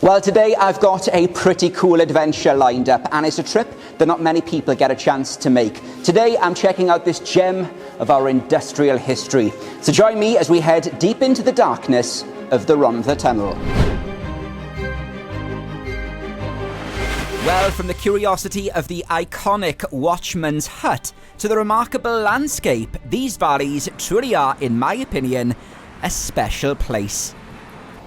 Well, today I've got a pretty cool adventure lined up, and it's a trip that not many people get a chance to make. Today I'm checking out this gem of our industrial history. So join me as we head deep into the darkness of the Rhondda Tunnel. Well, from the curiosity of the iconic Watchman's Hut to the remarkable landscape, these valleys truly are, in my opinion, a special place.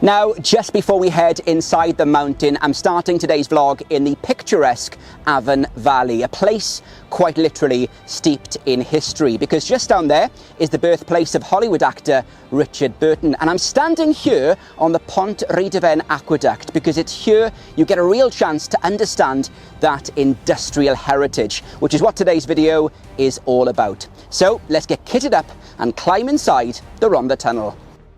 Now, just before we head inside the mountain, I'm starting today's vlog in the picturesque Rhondda Valley, a place quite literally steeped in history, because just down there is the birthplace of Hollywood actor Richard Burton. And I'm standing here on the Pont Rhondda Aqueduct because it's here you get a real chance to understand that industrial heritage, which is what today's video is all about. So let's get kitted up and climb inside the Rhondda Tunnel.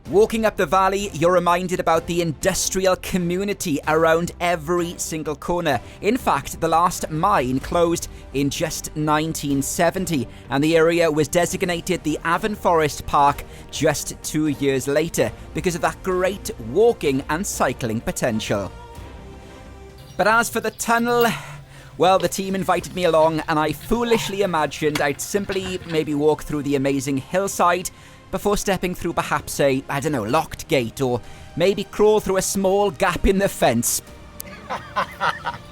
Walking up the valley, you're reminded about the industrial community around every single corner. In fact, the last mine closed in just 1970, and the area was designated the Avon Forest Park just 2 years later because of that great walking and cycling potential. But as for the tunnel, well, the team invited me along, and I foolishly imagined I'd simply maybe walk through the amazing hillside before stepping through perhaps a, locked gate, or maybe crawl through a small gap in the fence.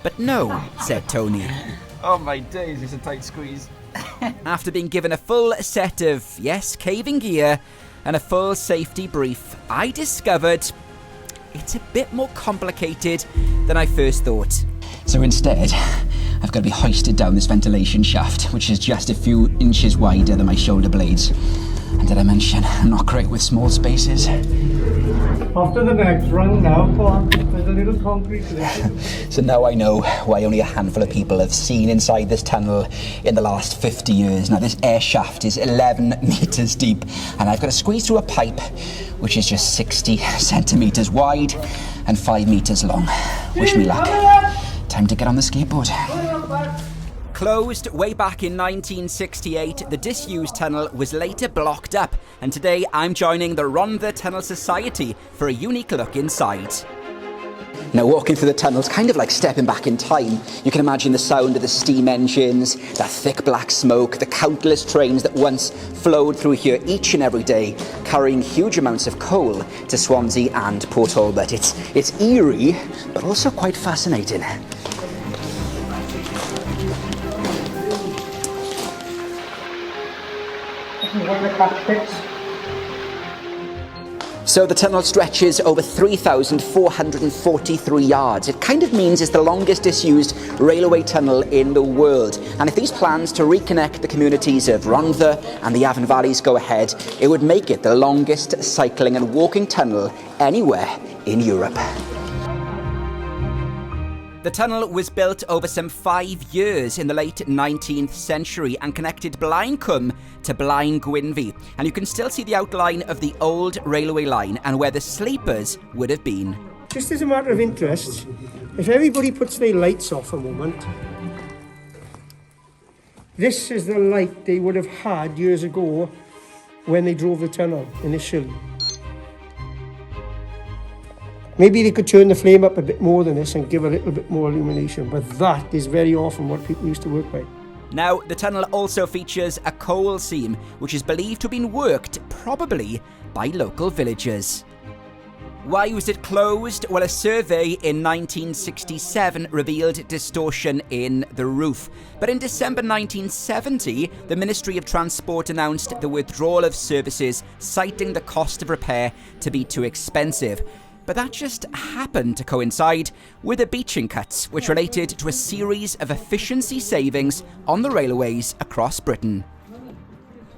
But no, said Tony. Oh my days, it's a tight squeeze. After being given a full set of, yes, caving gear and a full safety brief, I discovered it's a bit more complicated than I first thought. So instead, I've got to be hoisted down this ventilation shaft, which is just a few inches wider than my shoulder blades. And did I mention, I'm not great with small spaces. After the next run now, there's a little concrete lip. So now I know why only a handful of people have seen inside this tunnel in the last 50 years. Now this air shaft is 11 metres deep, and I've got to squeeze through a pipe which is just 60 centimetres wide and 5 metres long. Wish me luck. Time to get on the skateboard. Closed way back in 1968, the disused tunnel was later blocked up, and today I'm joining the Rhondda Tunnel Society for a unique look inside. Now, walking through the tunnel is kind of like stepping back in time. You can imagine the sound of the steam engines, that thick black smoke, the countless trains that once flowed through here each and every day, carrying huge amounts of coal to Swansea and Port Talbot. It's eerie, but also quite fascinating. So the tunnel stretches over 3,443 yards. It kind of means it's the longest disused railway tunnel in the world. And if these plans to reconnect the communities of Rhondda and the Avon Valleys go ahead, it would make it the longest cycling and walking tunnel anywhere in Europe. The tunnel was built over some 5 years in the late 19th century and connected Blaencwm to Wenvoe, and you can still see the outline of the old railway line and where the sleepers would have been. Just as a matter of interest, if everybody puts their lights off a moment, this is the light they would have had years ago when they drove the tunnel initially. Maybe they could turn the flame up a bit more than this and give a little bit more illumination, but that is very often what people used to work by. Now, the tunnel also features a coal seam, which is believed to have been worked probably by local villagers. Why was it closed? Well, a survey in 1967 revealed distortion in the roof. But in December 1970, the Ministry of Transport announced the withdrawal of services, citing the cost of repair to be too expensive. But that just happened to coincide with the beaching cuts, which related to a series of efficiency savings on the railways across Britain.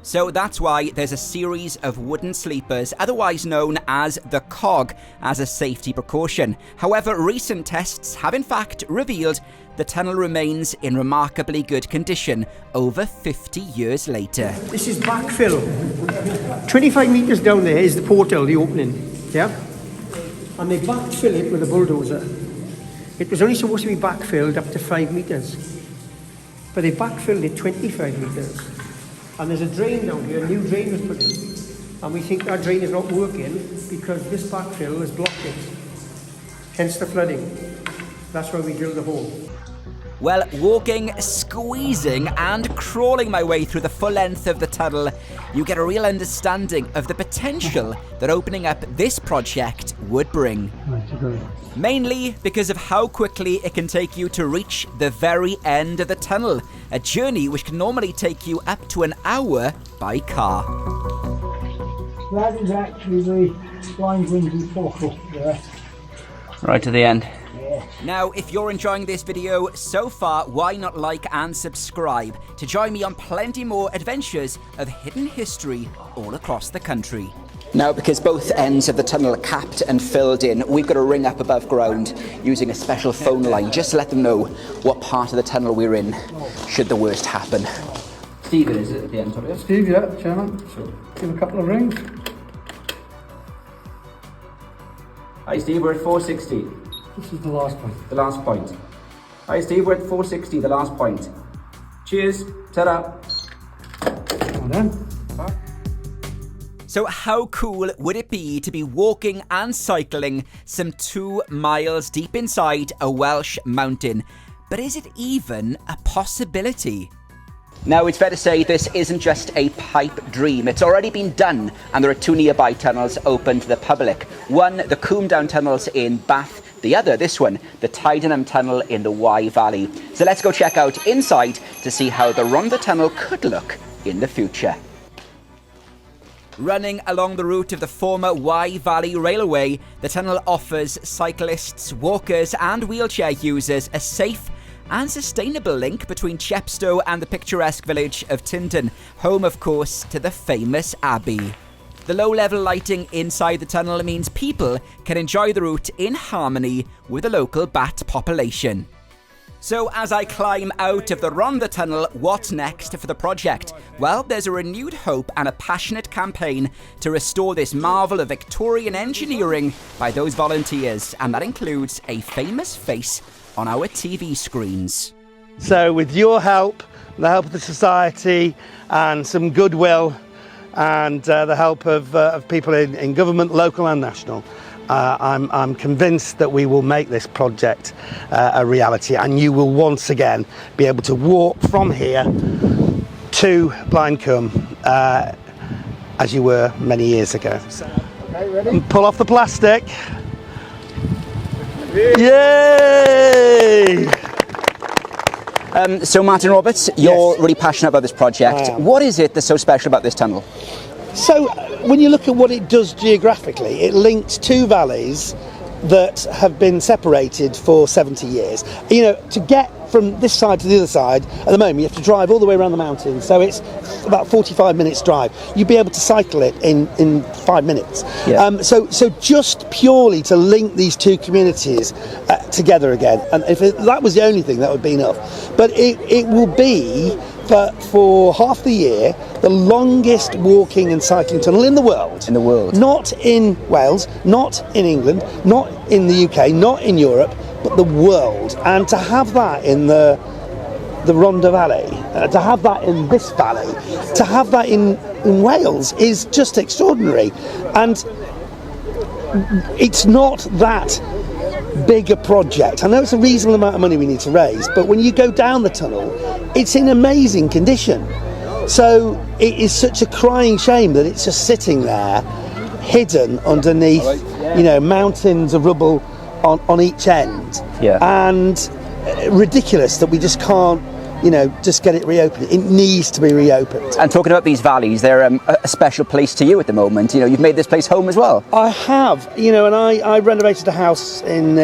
So that's why there's a series of wooden sleepers, otherwise known as the cog, as a safety precaution. However, recent tests have in fact revealed the tunnel remains in remarkably good condition over 50 years later. This is backfill. 25 metres down there is the portal, the opening, yeah? And they backfill it with a bulldozer. It was only supposed to be backfilled up to 5 metres, but they backfilled it 25 metres. And there's a drain down here, a new drain was put in. And we think that drain is not working because this backfill has blocked it. hence the flooding. That's why we drilled the hole. Well, walking, squeezing and crawling my way through the full length of the tunnel, you get a real understanding of the potential that opening up this project would bring. Mainly because of how quickly it can take you to reach the very end of the tunnel, a journey which can normally take you up to an hour by car. That is actually the blind windy portal there. Right to the end. Now, if you're enjoying this video so far, why not like and subscribe to join me on plenty more adventures of hidden history all across the country. Now, because both ends of the tunnel are capped and filled in, we've got to ring up above ground using a special phone line just to let them know what part of the tunnel we're in, should the worst happen. Stephen, is it at the end of it? Steve, yeah, Chairman. Sure. Give a couple of rings. Hi Steve, we're at 460. This is the last point. The last point. Hi Steve, we're at 460, the last point. Cheers. Ta-da. Well done. So how cool would it be to be walking and cycling some 2 miles deep inside a Welsh mountain? But is it even a possibility? Now, it's fair to say this isn't just a pipe dream. It's already been done, and there are 2 nearby tunnels open to the public. One, the Coombe Down tunnels in Bath. The other, this one, the Tydenham Tunnel in the Wye Valley. So let's go check out inside to see how the Rhondda Tunnel could look in the future. Running along the route of the former Wye Valley Railway, the tunnel offers cyclists, walkers and wheelchair users a safe and sustainable link between Chepstow and the picturesque village of Tintern, home of course to the famous Abbey. The low-level lighting inside the tunnel means people can enjoy the route in harmony with the local bat population. So as I climb out of the Rhondda Tunnel, what's next for the project? Well, there's a renewed hope and a passionate campaign to restore this marvel of Victorian engineering by those volunteers, and that includes a famous face on our TV screens. So with your help, the help of the Society and some goodwill and the help of people in government, local and national, I'm convinced that we will make this project a reality, and you will once again be able to walk from here to Blind Coombe as you were many years ago. Okay, ready? And pull off the plastic. Yay! So Martin Roberts, you're really passionate about this project. What is it that's so special about this tunnel? So when you look at what it does geographically, it links 2 valleys that have been separated for 70 years. You know, to get from this side to the other side, at the moment you have to drive all the way around the mountain, so it's about 45 minutes drive. You'd be able to cycle it in 5 minutes. Yeah. So just purely to link these 2 communities together again, and if that was the only thing, that would be enough. But it will be, for half the year, the longest walking and cycling tunnel in the world. In the world. Not in Wales, not in England, not in the UK, not in Europe, but the world. And to have that in the Rhondda Valley, to have that in this valley, to have that in Wales is just extraordinary. And it's not that big a project. I know it's a reasonable amount of money we need to raise, but when you go down the tunnel, it's in amazing condition. So it is such a crying shame that it's just sitting there, hidden underneath, you know, mountains of rubble on each end. Yeah. And ridiculous that we just can't, you know, just get it reopened. It needs to be reopened. And talking about these valleys, they're a special place to you at the moment. You know, you've made this place home as well. I have, you know, and I renovated a house in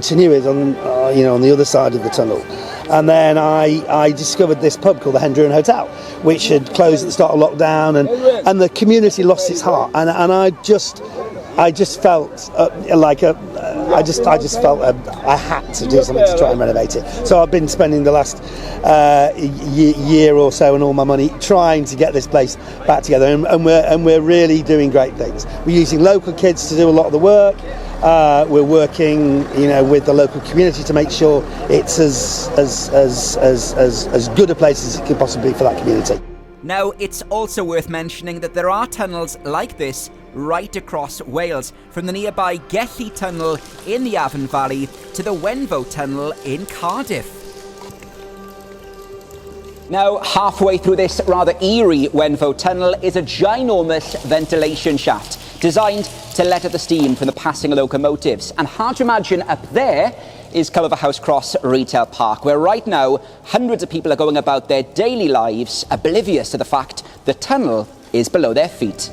Cheneweth on, you know, on the other side of the tunnel. And then I discovered this pub called the Hendron Hotel, which had closed at the start of lockdown, and the community lost its heart. And I just felt I had to do something to try and renovate it. So I've been spending the last year or so and all my money trying to get this place back together, and we're really doing great things. We're using local kids to do a lot of the work. We're working, you know, with the local community to make sure it's as good a place as it could possibly be for that community. Now, it's also worth mentioning that there are tunnels like this right across Wales, from the nearby Rhondda Tunnel in the Afon Valley to the Wenvoe Tunnel in Cardiff. Now, halfway through this rather eerie Wenvoe Tunnel is a ginormous ventilation shaft designed to let out the steam from the passing locomotives. And hard to imagine, up there is Culverhouse Cross Retail Park, where right now hundreds of people are going about their daily lives oblivious to the fact the tunnel is below their feet.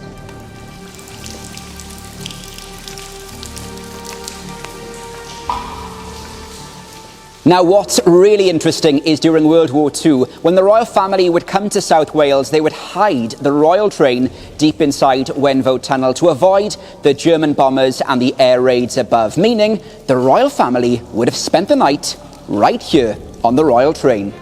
Now, what's really interesting is during World War II, when the royal family would come to South Wales, they would hide the royal train deep inside Wenvoe Tunnel to avoid the German bombers and the air raids above, meaning the royal family would have spent the night right here on the royal train.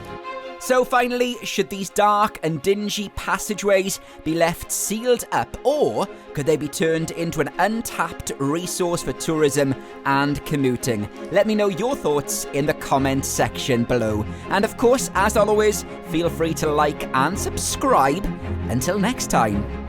So finally, should these dark and dingy passageways be left sealed up, or could they be turned into an untapped resource for tourism and commuting? Let me know your thoughts in the comment section below. And of course, as always, feel free to like and subscribe. Until next time.